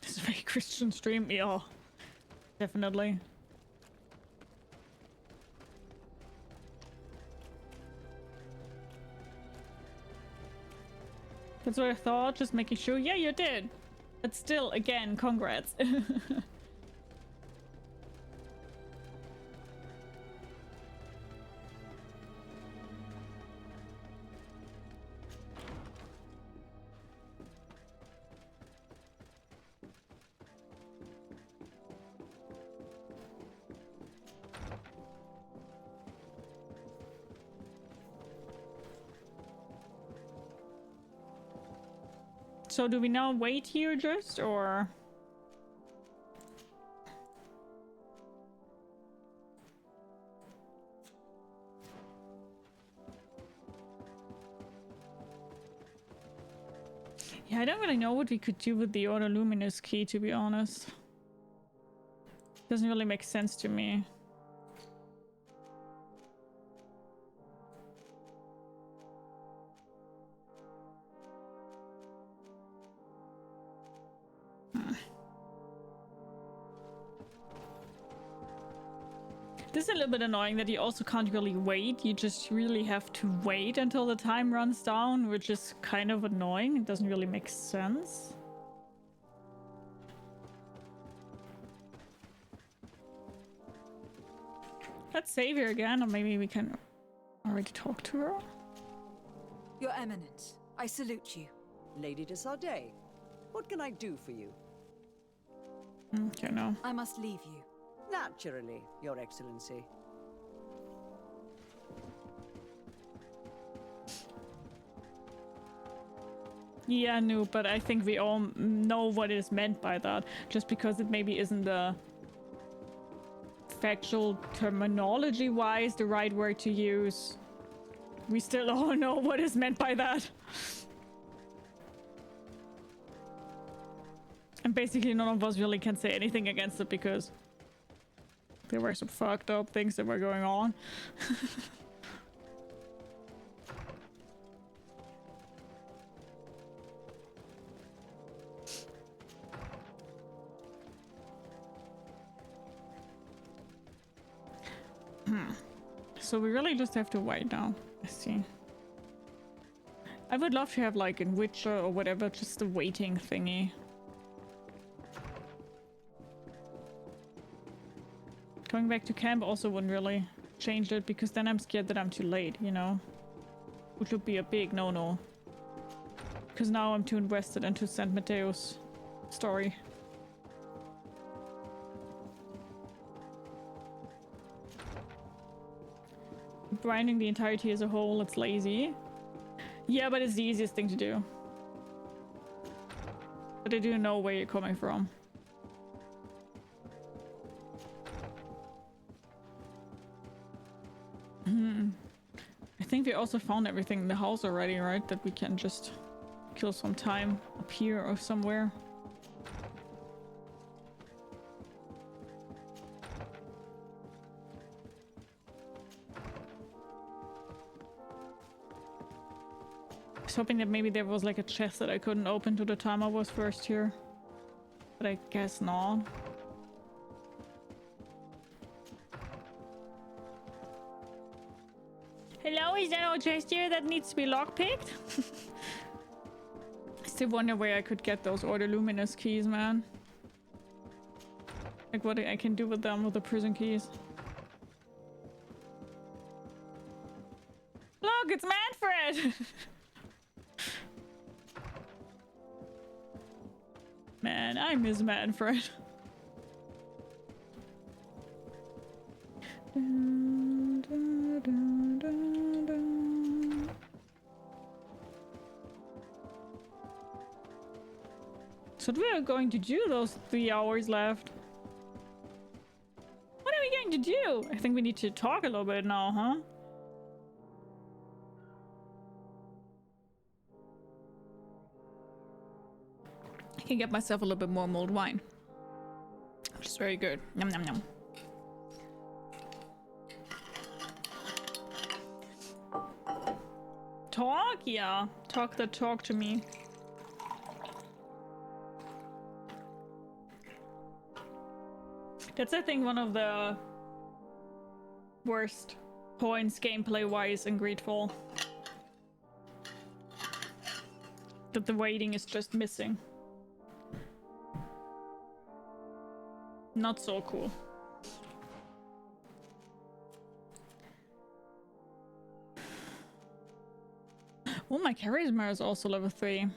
This is a very Christian stream, yeah. Definitely. That's what I thought, just making sure. Yeah, you did. But still, again, congrats. So do we now wait here just, or? Yeah, I don't really know what we could do with the Order Luminous key, to be honest. Doesn't really make sense to me. This is a little bit annoying that you also can't really wait. You just really have to wait until the time runs down, which is kind of annoying. It doesn't really make sense. Let's save her again, or maybe we can already talk to her. Your Eminence, I salute you. Lady de Sardet, what can I do for you? Okay, no. I must leave you. Naturally, Your Excellency. Yeah, no, but I think we all know what is meant by that. Just because it maybe isn't the factual terminology-wise the right word to use. we still don't know what is meant by that. And basically none of us really can say anything against it because there were some fucked up things that were going on. So we really just have to wait now. I see. I would love to have like in Witcher or whatever, just a waiting thingy. Going back to camp also wouldn't really change it because then I'm scared that I'm too late, you know? Which would be a big no-no. Because now I'm too invested into St. Mattheus' story. Grinding the entirety as a whole, it's lazy. Yeah, but it's the easiest thing to do. But I do know where you're coming from. I think we also found everything in the house already, right? That we can just kill some time up here or somewhere. I was hoping that maybe there was like a chest that I couldn't open to the time I was first here. But I guess not. Hello, is there no chest here that needs to be lockpicked? I still wonder where I could get those Order Luminous keys, man. Like what I can do with them, with the prison keys. Look, it's Manfred! Man, I miss Manfred. So what are we going to do those 3 hours left? What are we going to do? I think we need to talk a little bit now, huh? I can get myself a little bit more mulled wine, which is very good. Yum, yum, yum. Talk? Yeah. Talk the talk to me. That's, I think, one of the worst points gameplay-wise in GreedFall. That the waiting is just missing. Not so cool. Oh, my charisma is also level 3.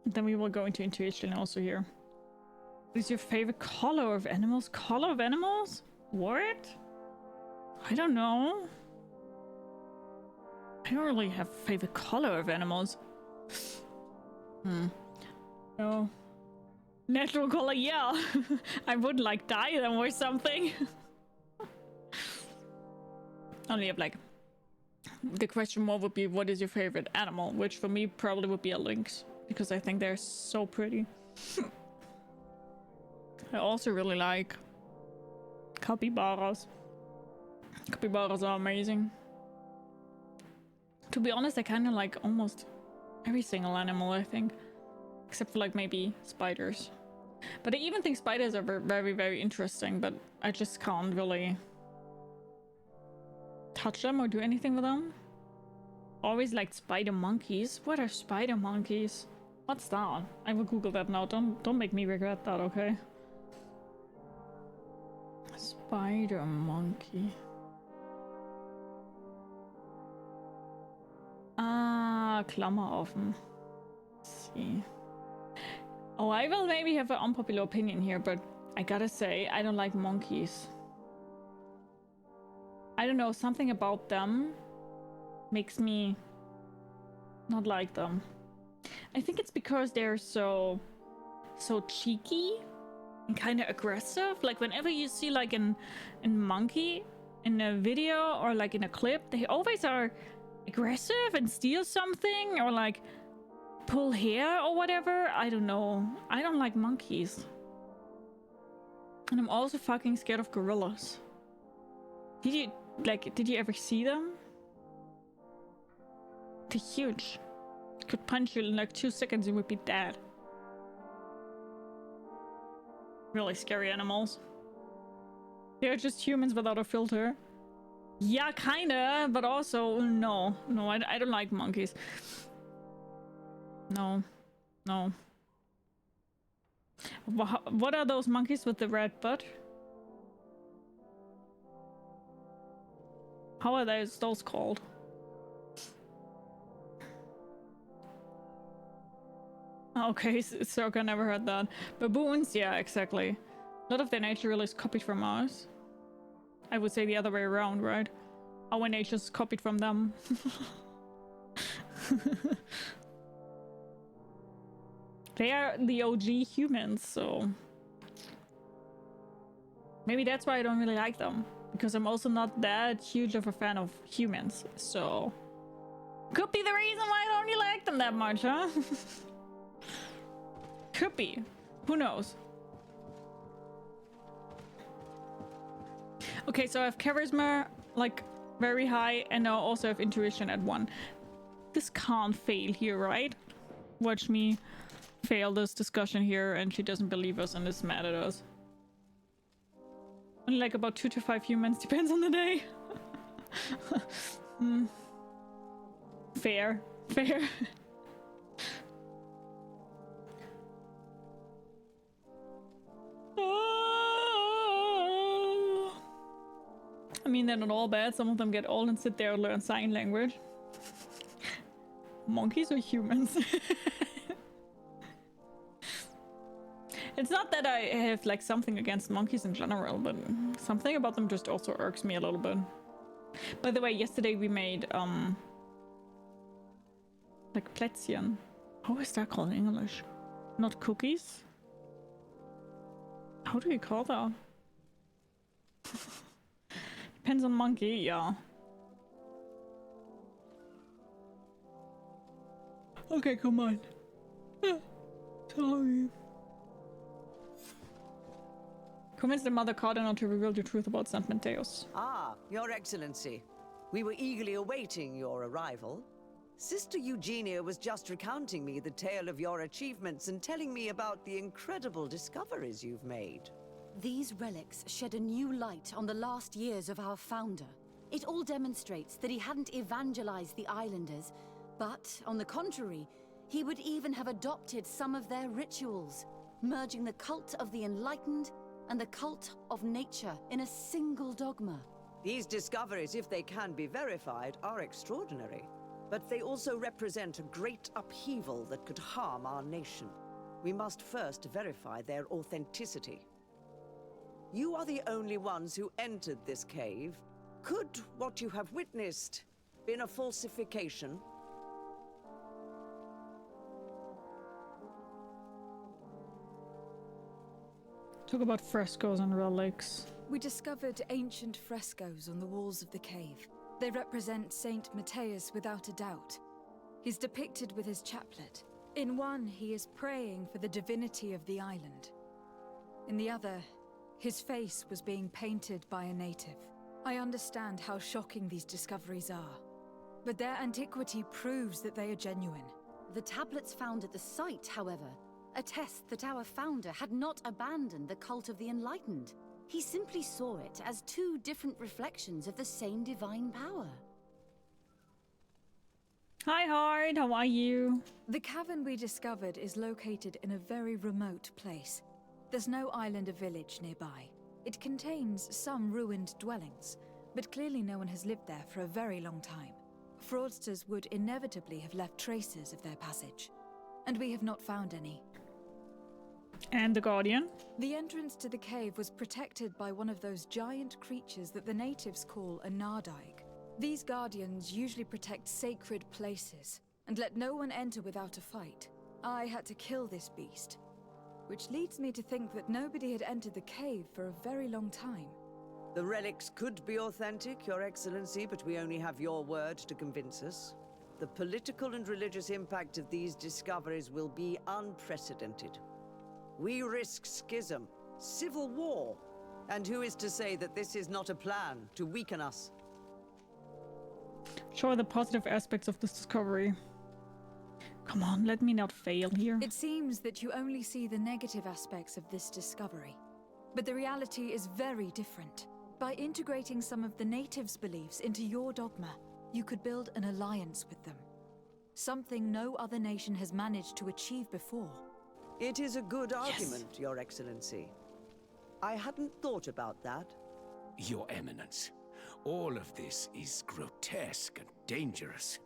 Then we will go into intuition also here. What is your favorite color of animals? Color of animals? What? I don't know. I don't really have a favorite color of animals. No. Natural color, yeah. I would like dye them or something. Only have like... The question more would be, what is your favorite animal? Which for me probably would be a lynx. Because I think they're so pretty. I also really like capybaras. Capybaras are amazing. To be honest, I kind of like almost every single animal, I think. Except for like maybe spiders. But I even think spiders are very, very interesting, but I just can't really touch them or do anything with them. Always liked spider monkeys. What are spider monkeys? What's that? I will Google that now. Don't make me regret that, okay? Spider monkey. Ah, Klammeroffen. Let's see. Oh, I will maybe have an unpopular opinion here, but I gotta say, I don't like monkeys. I don't know, something about them makes me not like them. I think it's because they're so cheeky. and kind of aggressive. Like whenever you see like a monkey in a video or like in a clip, they always are aggressive and steal something or like pull hair or whatever. I don't know. I don't like monkeys. And I'm also fucking scared of gorillas. Did you ever see them? They're huge. Could punch you in like 2 seconds, you would be dead. Really scary animals. They're just humans without a filter. Yeah, kinda, but also no. No, I don't like monkeys. No. No. What are those monkeys with the red butt? How are those called? Okay, Circa, never heard that. Baboons, yeah, exactly. A lot of their nature really is copied from ours. I would say the other way around, right? Our nature is copied from them. They are the OG humans, so... Maybe that's why I don't really like them. Because I'm also not that huge of a fan of humans, so... Could be the reason why I don't really like them that much, huh? Could be. Who knows? Okay, so I have charisma, like, very high, and I also have intuition at 1. This can't fail here, right? Watch me fail this discussion here, and she doesn't believe us and is mad at us. Only like about 2 to 5 humans, depends on the day. Fair. Fair. I mean, they're not all bad. Some of them get old and sit there and learn sign language. Monkeys or humans? It's not that I have like something against monkeys in general, but something about them just also irks me a little bit. By the way, yesterday we made like Plätzchen. How is that called in English? Not cookies? How do you call that? Depends on monkey, yeah. Okay, come on. Sorry. Convince the Mother Cardinal to reveal the truth about St. Mattheus. Ah, Your Excellency. We were eagerly awaiting your arrival. Sister Eugenia was just recounting me the tale of your achievements and telling me about the incredible discoveries you've made. These relics shed a new light on the last years of our founder. It all demonstrates that he hadn't evangelized the islanders, but, on the contrary, he would even have adopted some of their rituals, merging the cult of the enlightened and the cult of nature in a single dogma. These discoveries, if they can be verified, are extraordinary. But they also represent a great upheaval that could harm our nation. We must first verify their authenticity. You are the only ones who entered this cave. Could what you have witnessed been a falsification? Talk about frescoes and relics. We discovered ancient frescoes on the walls of the cave. They represent Saint Mattheus without a doubt. He's depicted with his chaplet. In one, he is praying for the divinity of the island. In the other, his face was being painted by a native. I understand how shocking these discoveries are, but their antiquity proves that they are genuine. The tablets found at the site, however, attest that our founder had not abandoned the cult of the enlightened. He simply saw it as 2 different reflections of the same divine power. Hi, Hard. How are you? The cavern we discovered is located in a very remote place. There's no island or village nearby. It contains some ruined dwellings, but clearly no one has lived there for a very long time. Fraudsters would inevitably have left traces of their passage, and we have not found any. And the Guardian? The entrance to the cave was protected by one of those giant creatures that the natives call a Nardaig. These guardians usually protect sacred places, and let no one enter without a fight. I had to kill this beast. which leads me to think that nobody had entered the cave for a very long time. The relics could be authentic, Your Excellency, but we only have your word to convince us. The political and religious impact of these discoveries will be unprecedented. We risk schism, civil war, and who is to say that this is not a plan to weaken us? Show the positive aspects of this discovery. Come on, let me not fail here. It seems that you only see the negative aspects of this discovery. But the reality is very different. By integrating some of the natives' beliefs into your dogma, you could build an alliance with them. Something no other nation has managed to achieve before. It is a good argument, Your Excellency. I hadn't thought about that. Your Eminence, all of this is grotesque and dangerous.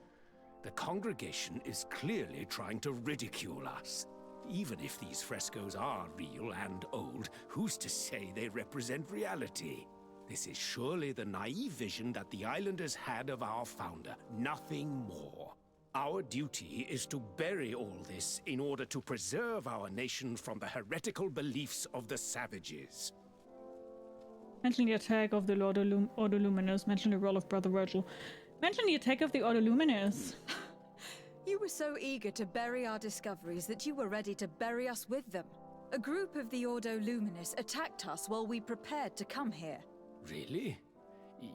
The congregation is clearly trying to ridicule us. Even if these frescoes are real and old, who's to say they represent reality? This is surely the naive vision that the islanders had of our founder, nothing more. Our duty is to bury all this in order to preserve our nation from the heretical beliefs of the savages. Mention the attack of the Lord Luminous. Mention the role of Brother Virgil. Mention the attack of the Luminous. You were so eager to bury our discoveries that you were ready to bury us with them. A group of the Ordo Luminous attacked us while we prepared to come here. Really?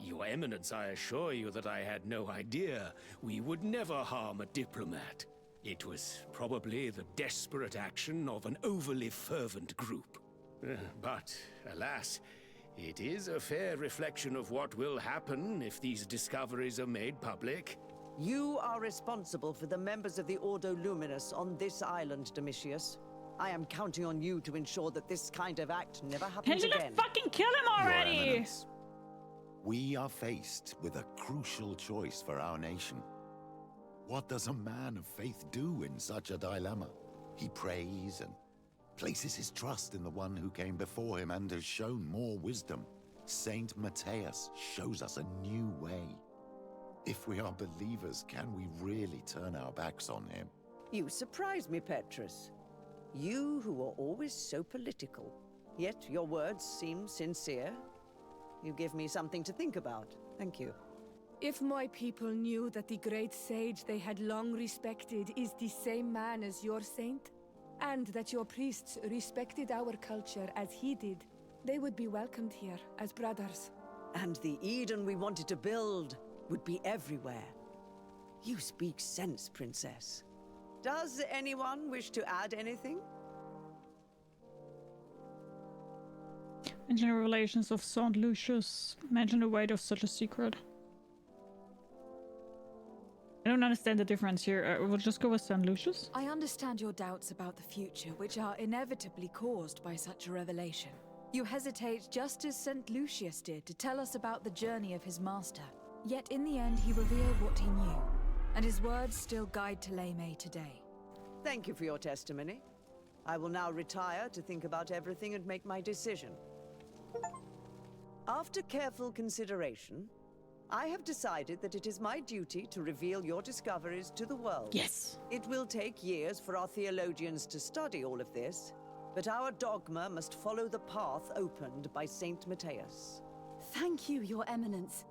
Your Eminence, I assure you that I had no idea. We would never harm a diplomat. It was probably the desperate action of an overly fervent group. But, alas, it is a fair reflection of what will happen if these discoveries are made public. You are responsible for the members of the Ordo Luminous on this island, Domitius. I am counting on you to ensure that this kind of act never happens again. Fucking kill him already! Your Eminence, we are faced with a crucial choice for our nation. What does a man of faith do in such a dilemma? He prays and places his trust in the one who came before him and has shown more wisdom. Saint Mattheus shows us a new way. If we are believers, can we really turn our backs on him? You surprise me, Petrus. You who are always so political, yet your words seem sincere. You give me something to think about. Thank you. If my people knew that the great sage they had long respected is the same man as your saint, and that your priests respected our culture as he did, they would be welcomed here as brothers. And the Eden we wanted to build would be everywhere. You speak sense, Princess. Does anyone wish to add anything? Mention the relations of Saint Lucius. Mention the weight of such a secret. I don't understand the difference here. We'll just go with Saint Lucius. I understand your doubts about the future, which are inevitably caused by such a revelation. You hesitate just as St. Lucius did to tell us about the journey of his master. Yet in the end, he revealed what he knew, and his words still guide Thélème today. Thank you for your testimony. I will now retire to think about everything and make my decision. After careful consideration, I have decided that it is my duty to reveal your discoveries to the world. Yes. It will take years for our theologians to study all of this, but our dogma must follow the path opened by Saint Mattheus. Thank you, Your Eminence.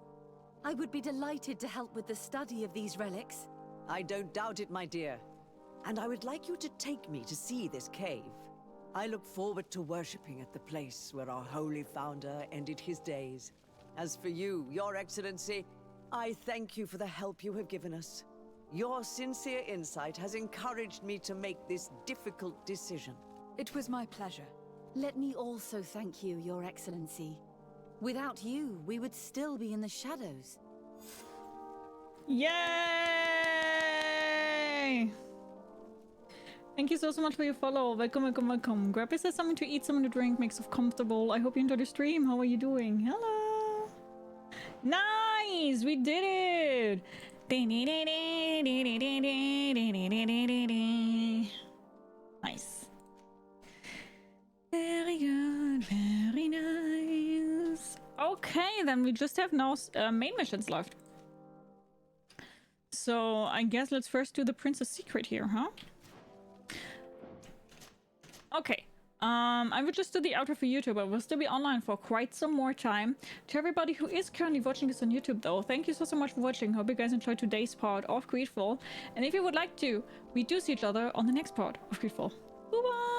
I would be delighted to help with the study of these relics. I don't doubt it, my dear. And I would like you to take me to see this cave. I look forward to worshipping at the place where our holy founder ended his days. As for you, Your Excellency, I thank you for the help you have given us. Your sincere insight has encouraged me to make this difficult decision. It was my pleasure. Let me also thank you, Your Excellency. Without you, we would still be in the shadows. Yay! Thank you so much for your follow. Welcome, welcome, welcome. Grab yourself something to eat, something to drink, make yourself comfortable. I hope you enjoyed the stream. How are you doing? Hello! Nice! We did it! Nice. Very good, very nice. Okay, then we just have now main missions left. So I guess let's first do the Princess Secret here, huh? Okay, I would just do the outro for YouTube. I will still be online for quite some more time. To everybody who is currently watching this on YouTube though, thank you so much for watching. Hope you guys enjoyed today's part of GreedFall. And if you would like to, we do see each other on the next part of GreedFall. Bye bye!